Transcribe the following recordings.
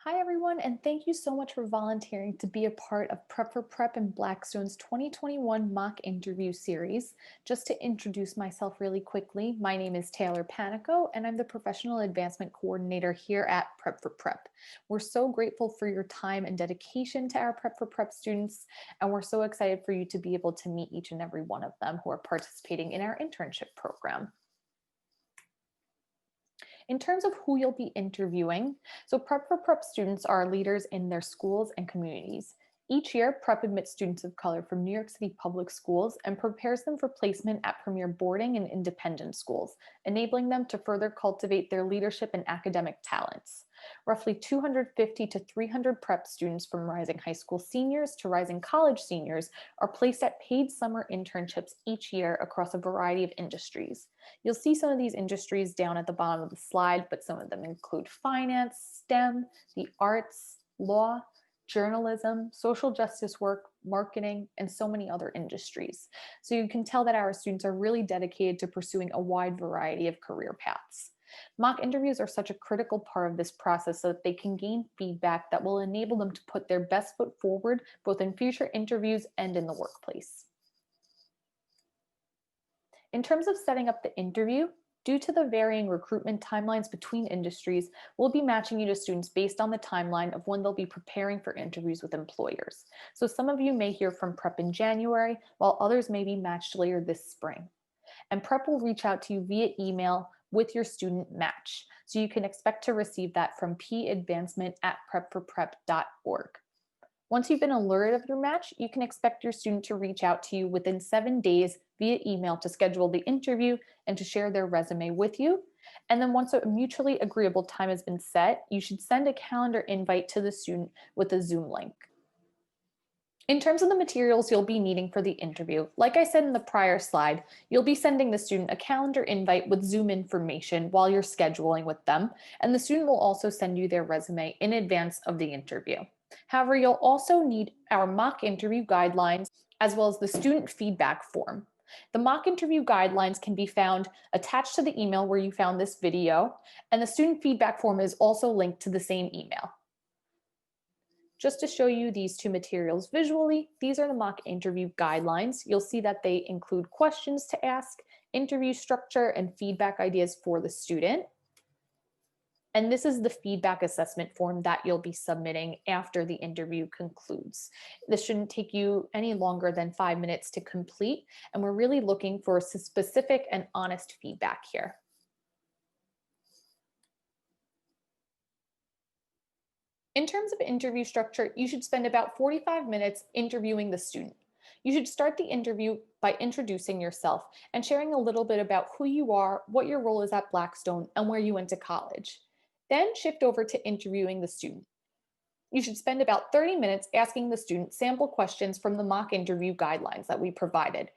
Hi, everyone, and thank you so much for volunteering to be a part of Prep for Prep and Blackstone's 2021 mock interview series. Just to introduce myself really quickly, my name is Taylor Panico, and I'm the Professional Advancement Coordinator here at Prep for Prep. We're so grateful for your time and dedication to our Prep for Prep students, and we're so excited for you to be able to meet each and every one of them who are participating in our internship program. In terms of who you'll be interviewing, so Prep for Prep students are leaders in their schools and communities. Each year, Prep admits students of color from New York City public schools and prepares them for placement at premier boarding and independent schools, enabling them to further cultivate their leadership and academic talents. Roughly 250 to 300 Prep students from rising high school seniors to rising college seniors are placed at paid summer internships each year across a variety of industries. You'll see some of these industries down at the bottom of the slide, but some of them include finance, STEM, the arts, law, journalism, social justice work, marketing, and so many other industries. So you can tell that our students are really dedicated to pursuing a wide variety of career paths. Mock interviews are such a critical part of this process so that they can gain feedback that will enable them to put their best foot forward, both in future interviews and in the workplace. In terms of setting up the interview, due to the varying recruitment timelines between industries, we'll be matching you to students based on the timeline of when they'll be preparing for interviews with employers. So some of you may hear from Prep in January, while others may be matched later this spring. And Prep will reach out to you via email with your student match. So you can expect to receive that from padvancement@prepforprep.org. Once you've been alerted of your match, you can expect your student to reach out to you within 7 days via email to schedule the interview and to share their resume with you. And then once a mutually agreeable time has been set, you should send a calendar invite to the student with a Zoom link. In terms of the materials you'll be needing for the interview, like I said in the prior slide, you'll be sending the student a calendar invite with Zoom information while you're scheduling with them, and the student will also send you their resume in advance of the interview. However, you'll also need our mock interview guidelines as well as the student feedback form. The mock interview guidelines can be found attached to the email where you found this video, and the student feedback form is also linked to the same email. Just to show you these two materials visually, these are the mock interview guidelines. You'll see that they include questions to ask, interview structure, and feedback ideas for the student. And this is the feedback assessment form that you'll be submitting after the interview concludes. This shouldn't take you any longer than 5 minutes to complete, and we're really looking for specific and honest feedback here. In terms of interview structure, you should spend about 45 minutes interviewing the student. You should start the interview by introducing yourself and sharing a little bit about who you are, what your role is at Blackstone, and where you went to college. Then shift over to interviewing the student. You should spend about 30 minutes asking the student sample questions from the mock interview guidelines that we provided.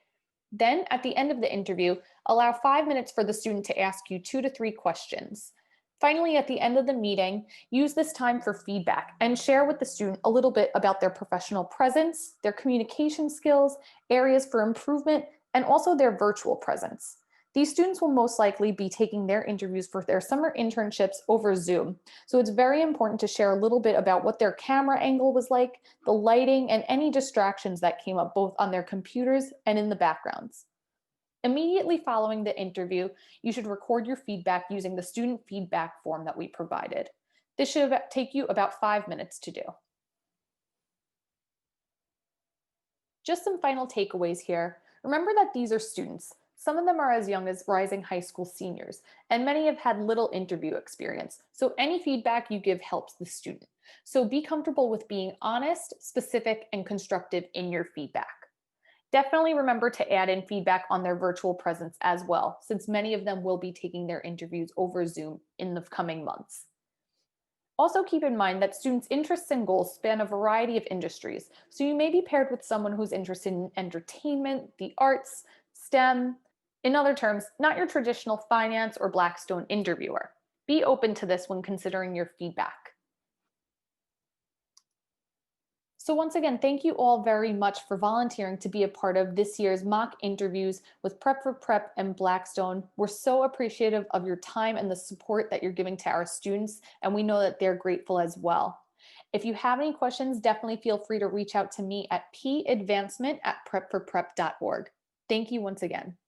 Then, at the end of the interview, allow 5 minutes for the student to ask you 2 to 3 questions. Finally, at the end of the meeting, use this time for feedback and share with the student a little bit about their professional presence, their communication skills, areas for improvement, and also their virtual presence. These students will most likely be taking their interviews for their summer internships over Zoom. So it's very important to share a little bit about what their camera angle was like, the lighting, and any distractions that came up both on their computers and in the backgrounds. Immediately following the interview, you should record your feedback using the student feedback form that we provided. This should take you about 5 minutes to do. Just some final takeaways here. Remember that these are students. Some of them are as young as rising high school seniors, and many have had little interview experience. So any feedback you give helps the student. So be comfortable with being honest, specific, and constructive in your feedback. Definitely remember to add in feedback on their virtual presence as well, since many of them will be taking their interviews over Zoom in the coming months. Also keep in mind that students' interests and goals span a variety of industries, so you may be paired with someone who's interested in entertainment, the arts, STEM, in other terms, not your traditional finance or Blackstone interviewer. Be open to this when considering your feedback. So once again, thank you all very much for volunteering to be a part of this year's mock interviews with Prep for Prep and Blackstone. We're so appreciative of your time and the support that you're giving to our students, and we know that they're grateful as well. If you have any questions, definitely feel free to reach out to me at padvancement@prepforprep.org. Thank you once again.